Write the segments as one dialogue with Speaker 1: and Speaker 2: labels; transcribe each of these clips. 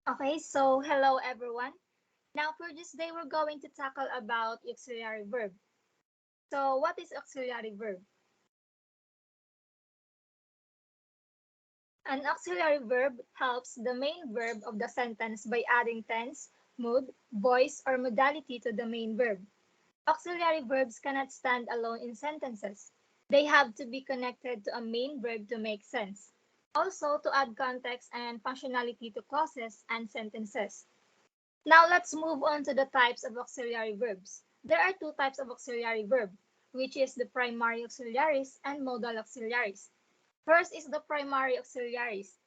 Speaker 1: Okay, so hello everyone. Now for this day, we're going to tackle about auxiliary verb. So what is auxiliary verb? An auxiliary verb helps the main verb of the sentence by adding tense, mood, voice, or modality to the main verb. Auxiliary verbs cannot stand alone in sentences. They have to be connected to a main verb to make sense. Also to add context and functionality to clauses and sentences. Now let's move on to the types of auxiliary verbs. There are two types of auxiliary verb, which is the primary auxiliaries and modal auxiliaries. First is the primary auxiliaries.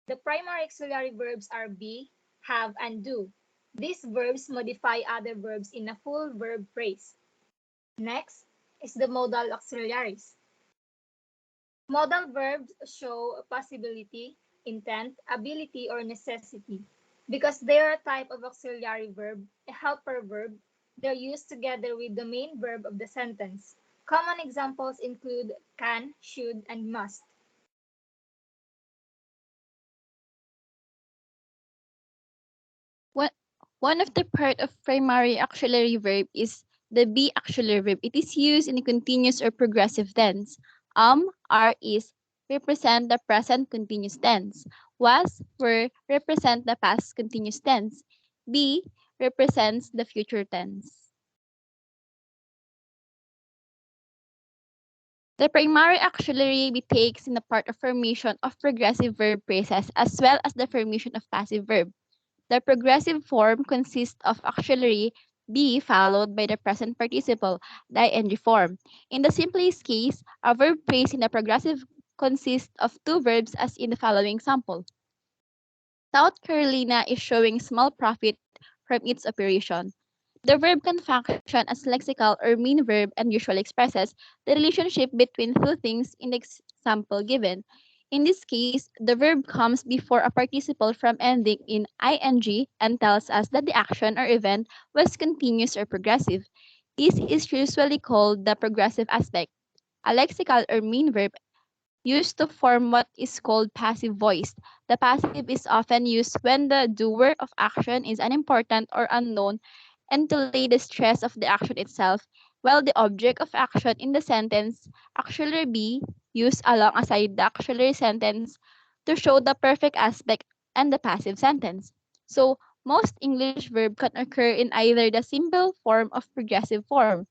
Speaker 1: The primary auxiliary verbs are be, have, and do. These verbs modify other verbs in a full verb phrase. Next is the modal auxiliaries. Modal verbs show possibility, intent, ability, or necessity. Because they are a type of auxiliary verb, a helper verb, they're used together with the main verb of the sentence. Common examples include can, should, and must.
Speaker 2: One, one of the part of primary auxiliary verb is the be auxiliary verb. It is used in a continuous or progressive tense. Are, is represent the present continuous tense. Was, were represent the past continuous tense. Be represents the future tense. The primary auxiliary be takes in the part of formation of progressive verb phrases as well as the formation of passive verb. The progressive form consists of auxiliary be followed by the present participle, the ing form. In the simplest case, a verb phrase in the progressive consists of two verbs as in the following sample. South Carolina is showing small profit from its operation. The verb can function as lexical or mean verb and usually expresses the relationship between two things in the example given. In this case, the verb comes before a participle from ending in ing and tells us that the action or event was continuous or progressive. This is usually called the progressive aspect. A lexical or mean verb used to form what is called passive voice. The passive is often used when the doer of action is unimportant or unknown and to lay the stress of the action itself, while the object of action in the sentence auxiliary be used alongside the auxiliary sentence to show the perfect aspect and the passive sentence. So, most English verb can occur in either the simple form or progressive form.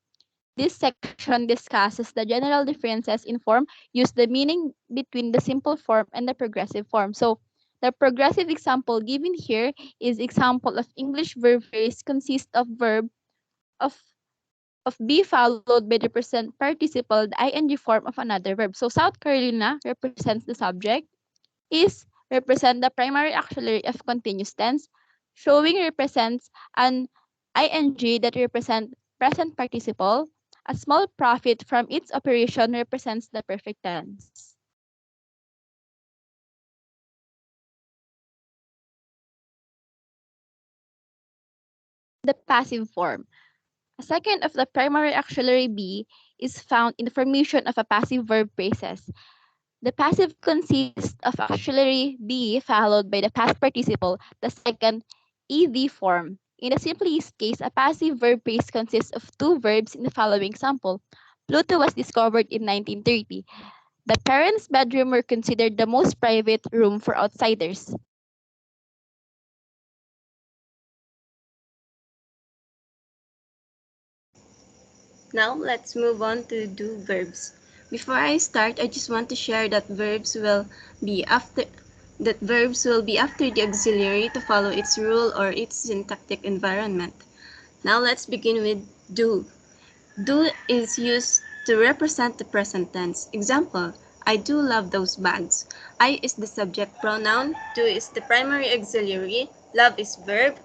Speaker 2: This section discusses the general differences in form, use the meaning between the simple form and the progressive form. So, the progressive example given here is example of English verb phrase consists of verb of of be followed by the present participle, the ing form of another verb. So South Carolina represents the subject, is represent the primary auxiliary of continuous tense, showing represents an ing that represent present participle. A small profit from its operation represents the perfect tense. The passive form. A second of the primary auxiliary be is found in the formation of a passive verb phrases. The passive consists of auxiliary be followed by the past participle, the second ed form. In the simplest case, a passive verb phrase consists of two verbs in the following sample. Pluto was discovered in 1930. The parents' bedroom were considered the most private room for outsiders.
Speaker 3: Now let's move on to do verbs. Before I start, I just want to share that verbs will be after the auxiliary to follow its rule or its syntactic environment. Now let's begin with do. Do is used to represent the present tense. Example, I do love those bags. I is the subject pronoun, do is the primary auxiliary, love is verb,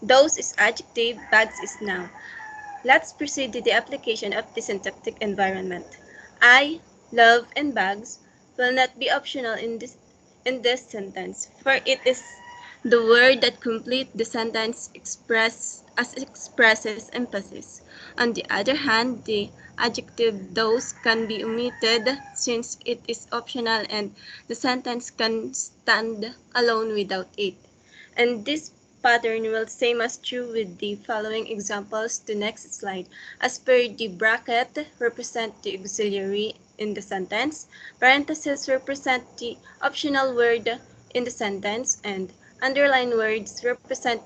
Speaker 3: those is adjective, bags is noun. Let's proceed to the application of the syntactic environment. I, love, and bags will not be optional in this sentence, for it is the word that complete the sentence expresses emphasis. On the other hand, the adjective those can be omitted since it is optional and the sentence can stand alone without it. And this pattern will same as true with the following examples to next slide. As per the bracket represent the auxiliary in the sentence, parentheses represent the optional word in the sentence, and underlined words represent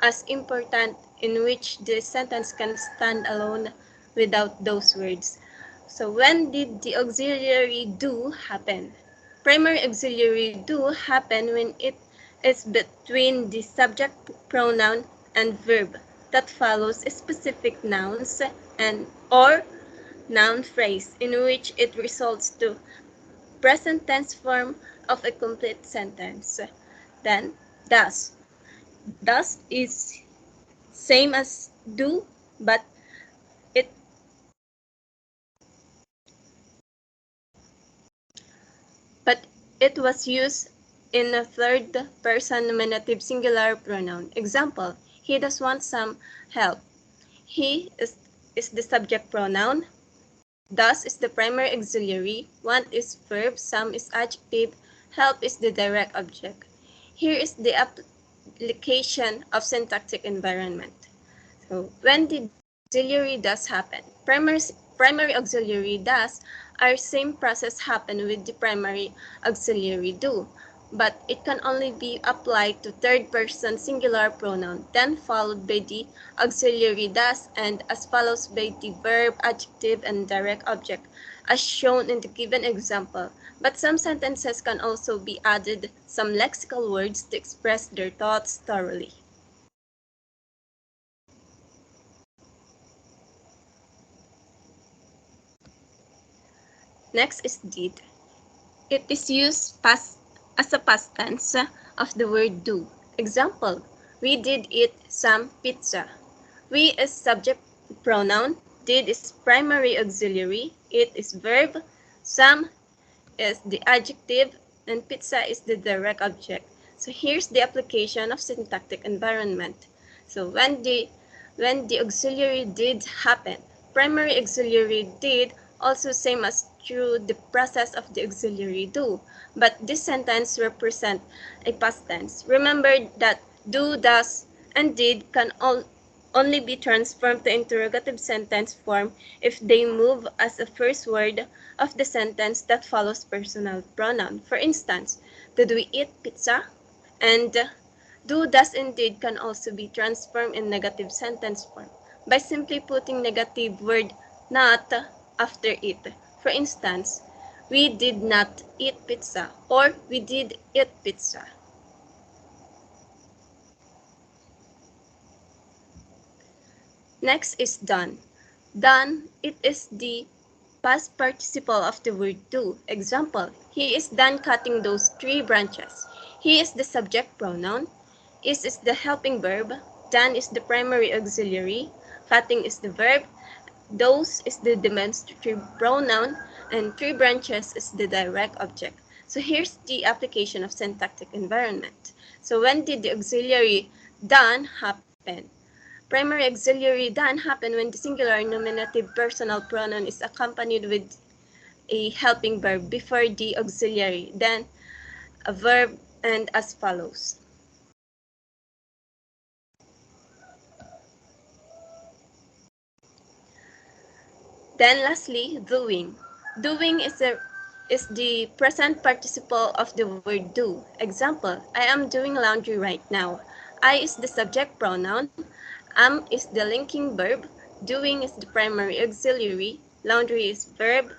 Speaker 3: as important in which the sentence can stand alone without those words. So when did the auxiliary do happen? Primary auxiliary do happen when it is between the subject pronoun and verb that follows specific nouns and or noun phrase in which it results to present tense form of a complete sentence. Then thus. Thus is same as do, but it but it was used in a third person nominative singular pronoun. Example, he does want some help. He is the subject pronoun. Does is the primary auxiliary. Want is verb. Some is adjective. Help is the direct object. Here is the application of syntactic environment. So when did the auxiliary does happen? Primary auxiliary does our same process happen with the primary auxiliary do, but it can only be applied to third person singular pronoun, then followed by the auxiliary does and as follows by the verb, adjective, and direct object, as shown in the given example. But some sentences can also be added some lexical words to express their thoughts thoroughly. Next is did. It is used as a past tense of the word do. Example, we did eat some pizza. We is subject pronoun, did is primary auxiliary, it is verb, some is the adjective, and pizza is the direct object. So here's the application of syntactic environment. So when the auxiliary did happen, primary auxiliary did also same as true the process of the auxiliary do, but this sentence represent a past tense. Remember that do, does, and did can only be transformed to interrogative sentence form if they move as a first word of the sentence that follows personal pronoun. For instance, did we eat pizza? And do, does, and did can also be transformed in negative sentence form by simply putting negative word not after it. For instance, we did not eat pizza or we did eat pizza. Next is done. Done, it is the past participle of the word do. Example, he is done cutting those tree branches. He is the subject pronoun. Is the helping verb. Done is the primary auxiliary. Cutting is the verb. Those is the demonstrative pronoun. And tree branches is the direct object. So here's the application of syntactic environment. So when did the auxiliary done happen? Primary auxiliary done happen when the singular nominative personal pronoun is accompanied with a helping verb before the auxiliary, then a verb, and as follows. Then lastly, doing. Doing is the present participle of the word do. Example, I am doing laundry right now. I is the subject pronoun. Am is the linking verb. Doing is the primary auxiliary. Laundry is verb.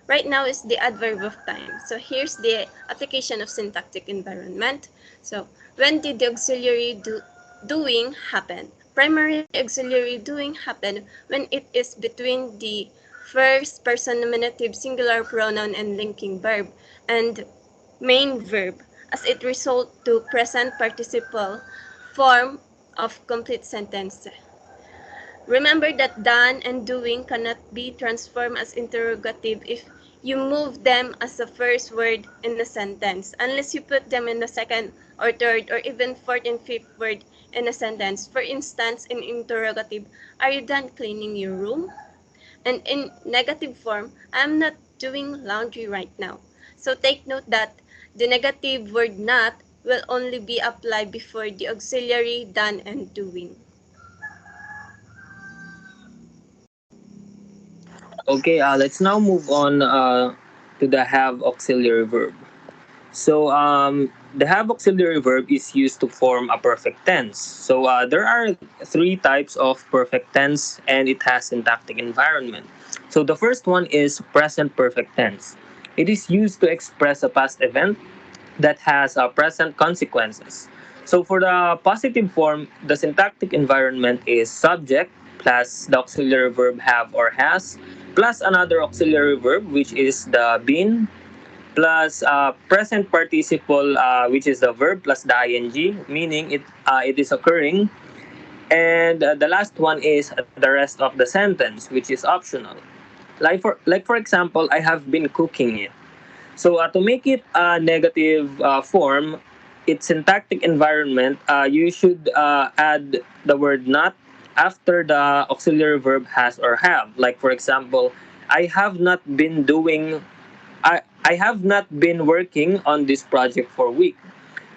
Speaker 3: Right now is the adverb of time. So here's the application of syntactic environment. So when did the doing happen? Primary auxiliary doing happen when it is between the first person nominative singular pronoun and linking verb and main verb as it results to present participle form of complete sentence. Remember that done and doing cannot be transformed as interrogative if you move them as the first word in a sentence, unless you put them in the second or third or even fourth and fifth word in a sentence. For instance, in interrogative, are you done cleaning your room? And in negative form, I'm not doing laundry right now. So take note that the negative word not will only be applied before the auxiliary done and doing.
Speaker 4: Okay, let's now move on to the have auxiliary verb. The have auxiliary verb is used to form a perfect tense. There are three types of perfect tense, and it has syntactic environment. So the first one is present perfect tense. It is used to express a past event that has present consequences. So for the positive form, the syntactic environment is subject plus the auxiliary verb have or has plus another auxiliary verb which is the been plus present participle which is the verb plus the ing meaning it is occurring, and the last one is the rest of the sentence which is optional. Like for example, I have been cooking it. To make it a negative form, its syntactic environment, you should add the word not after the auxiliary verb has or have. Like for example, I have not been doing I have not been working on this project for a week.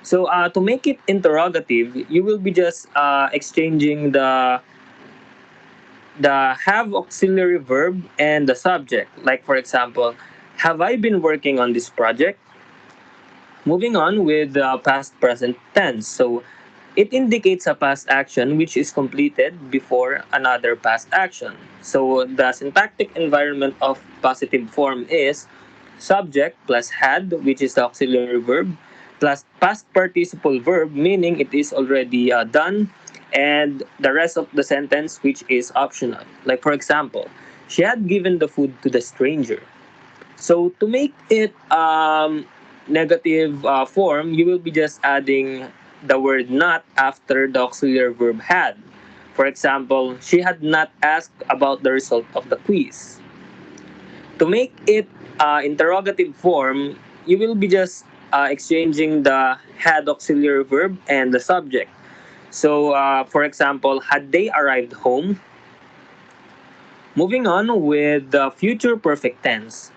Speaker 4: To make it interrogative, you will be just exchanging the have auxiliary verb and the subject. Like for example, have I been working on this project? Moving on with the past present tense. It indicates a past action which is completed before another past action. So the syntactic environment of positive form is subject plus had, which is the auxiliary verb, plus past participle verb, meaning it is already done, and the rest of the sentence, which is optional. Like, for example, she had given the food to the stranger. So to make it negative form, you will be just adding the word not after the auxiliary verb had. For example, she had not asked about the result of the quiz. To make it interrogative form, you will be just exchanging the had auxiliary verb and the subject. For example, had they arrived home? Moving on with the future perfect tense.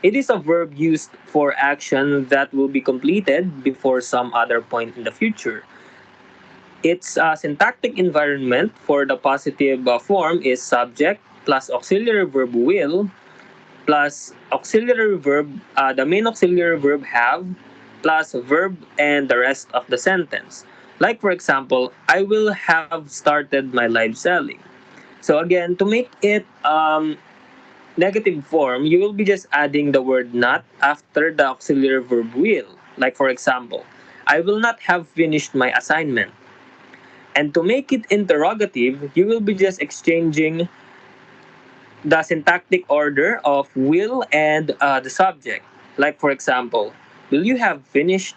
Speaker 4: It is a verb used for action that will be completed before some other point in the future. Its syntactic environment for the positive form is subject plus auxiliary verb will plus auxiliary verb, the main auxiliary verb have plus verb and the rest of the sentence. Like for example, I will have started my live selling. So again, to make it negative form, you will be just adding the word not after the auxiliary verb will. Like for example, I will not have finished my assignment. And to make it interrogative, you will be just exchanging the syntactic order of will and the subject. Like for example, will you have finished?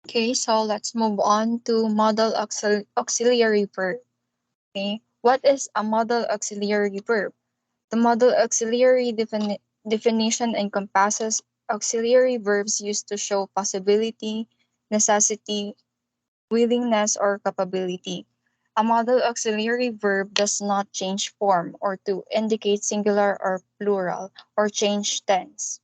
Speaker 5: Okay, so let's move on to model auxiliary verb. Okay, what is a model auxiliary verb? The model auxiliary definition encompasses auxiliary verbs used to show possibility, necessity, willingness, or capability. A model auxiliary verb does not change form or to indicate singular or plural or change tense.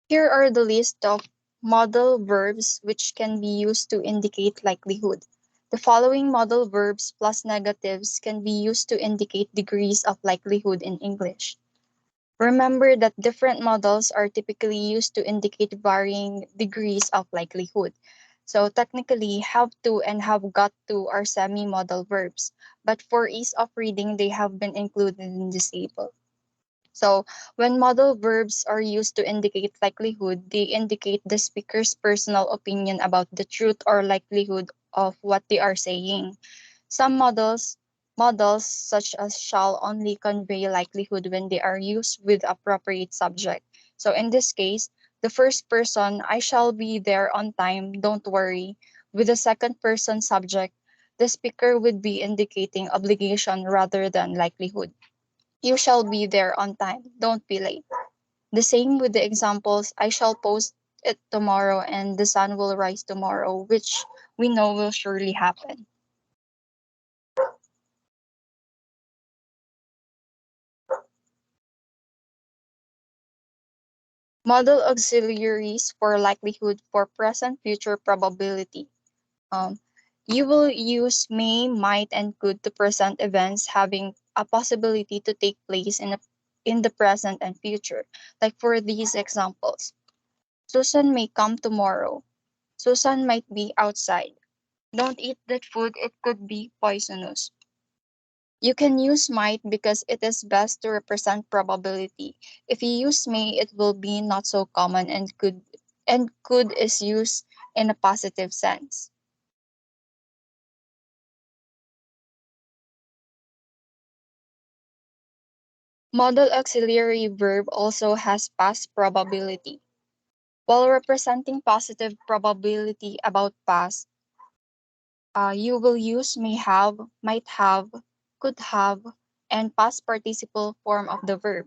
Speaker 5: Here are the list of modal verbs which can be used to indicate likelihood. The following modal verbs plus negatives can be used to indicate degrees of likelihood in English. Remember that different models are typically used to indicate varying degrees of likelihood. So technically, have to and have got to are semi-modal verbs, but for ease of reading, they have been included in this table. So, when modal verbs are used to indicate likelihood, they indicate the speaker's personal opinion about the truth or likelihood of what they are saying. Some models such as shall only convey likelihood when they are used with appropriate subject. So in this case, the first person, I shall be there on time, don't worry. With the second person subject, the speaker would be indicating obligation rather than likelihood. You shall be there on time. Don't be late. The same with the examples I shall post it tomorrow and the sun will rise tomorrow, which we know will surely happen. Model auxiliaries for likelihood for present future probability. Um, you will use may, might, and could to present events having a possibility to take place in the present and future. Like for these examples, Susan may come tomorrow. Susan might be outside. Don't eat that food, it could be poisonous. You can use might because it is best to represent probability. If you use may, it will be not so common and could is used in a positive sense. Model auxiliary verb also has past probability. While representing positive probability about past, you will use may have, might have, could have, and past participle form of the verb.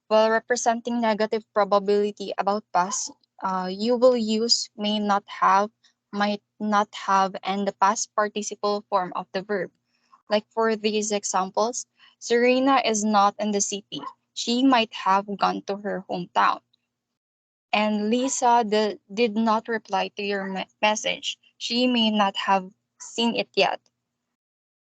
Speaker 5: While representing negative probability about past, you will use may not have, might not have, and the past participle form of the verb. Like for these examples, Serena is not in the city. She might have gone to her hometown. And Lisa did not reply to your message. She may not have seen it yet.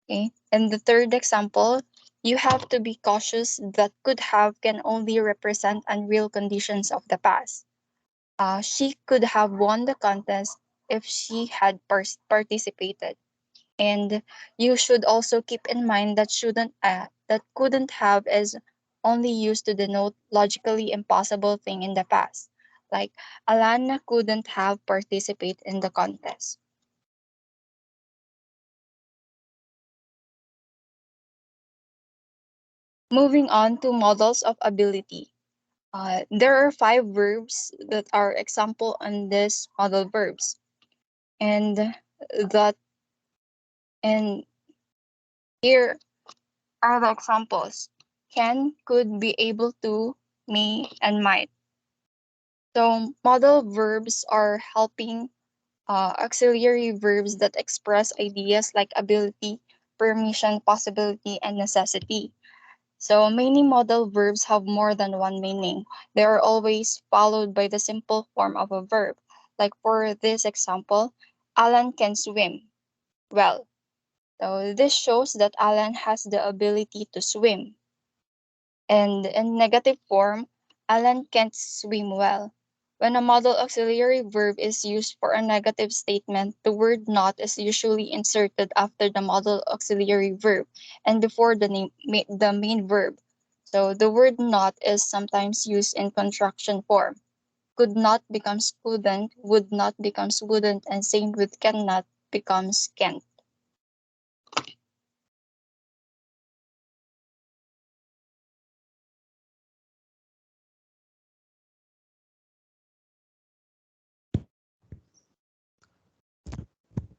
Speaker 5: Okay. And the third example, you have to be cautious that could have can only represent unreal conditions of the past. She could have won the contest if she had participated. And you should also keep in mind that that couldn't have is only used to denote logically impossible thing in the past. Like Alana couldn't have participated in the contest. Moving on to models of ability. There are five verbs that are example on this model verbs, and that and here are the examples: can, could, be able to, may, and might. So modal verbs are helping auxiliary verbs that express ideas like ability, permission, possibility, and necessity. So many modal verbs have more than one meaning. They are always followed by the simple form of a verb. Like for this example, Alan can swim well. So this shows that Alan has the ability to swim. And in negative form, Alan can't swim well. When a modal auxiliary verb is used for a negative statement, the word not is usually inserted after the modal auxiliary verb and before the main verb. So the word not is sometimes used in contraction form. Could not becomes couldn't, would not becomes wouldn't, and same with cannot becomes can't.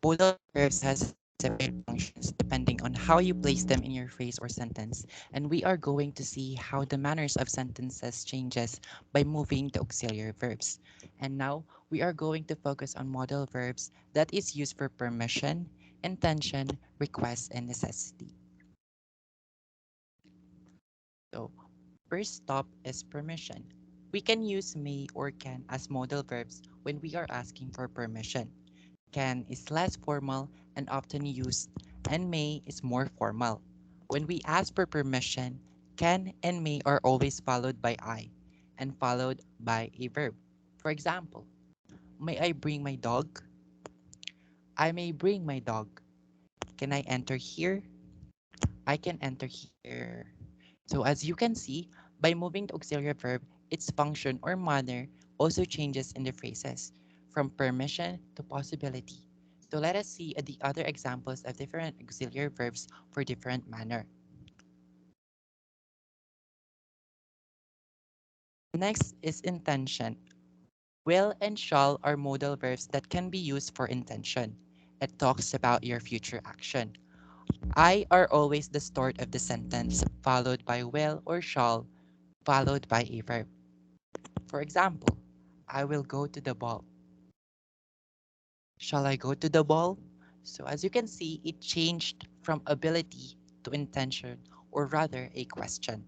Speaker 6: Modal verbs has separate functions depending on how you place them in your phrase or sentence, and we are going to see how the manners of sentences changes by moving the auxiliary verbs. And now we are going to focus on modal verbs that is used for permission, intention, request, and necessity. So first stop is permission. We can use may or can as modal verbs when we are asking for permission. Can is less formal and often used, and may is more formal. When we ask for permission, can and may are always followed by I and followed by a verb. For example, may I bring my dog? I may bring my dog. Can I enter here? I can enter here. So as you can see, by moving the auxiliary verb, its function or manner also changes in the phrases, from permission to possibility. So let us see the other examples of different auxiliary verbs for different manner. Next is intention. Will and shall are modal verbs that can be used for intention. It talks about your future action. I are always the start of the sentence, followed by will or shall, followed by a verb. For example, I will go to the ball. Shall I go to the ball? So as you can see, it changed from ability to intention, or rather a question.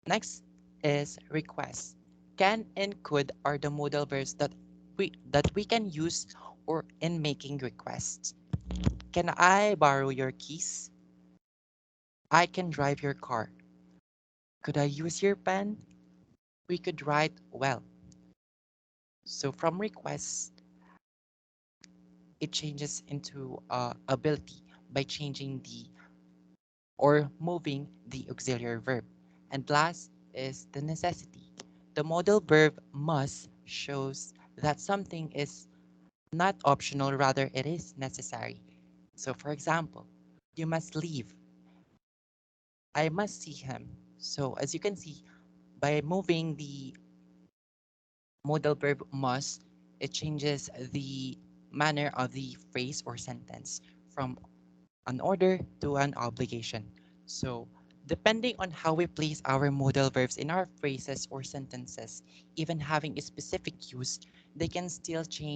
Speaker 6: Next is request. Can and could are the modal verbs that we can use or in making requests. Can I borrow your keys? I can drive your car. Could I use your pen? We could write well. So from request, it changes into ability by changing the or moving the auxiliary verb. And last is the necessity. The modal verb must shows that something is not optional, rather it is necessary. So for example, you must leave. I must see him. So as you can see, by moving the modal verb must, it changes the manner of the phrase or sentence from an order to an obligation. So, depending on how we place our modal verbs in our phrases or sentences, even having a specific use, they can still change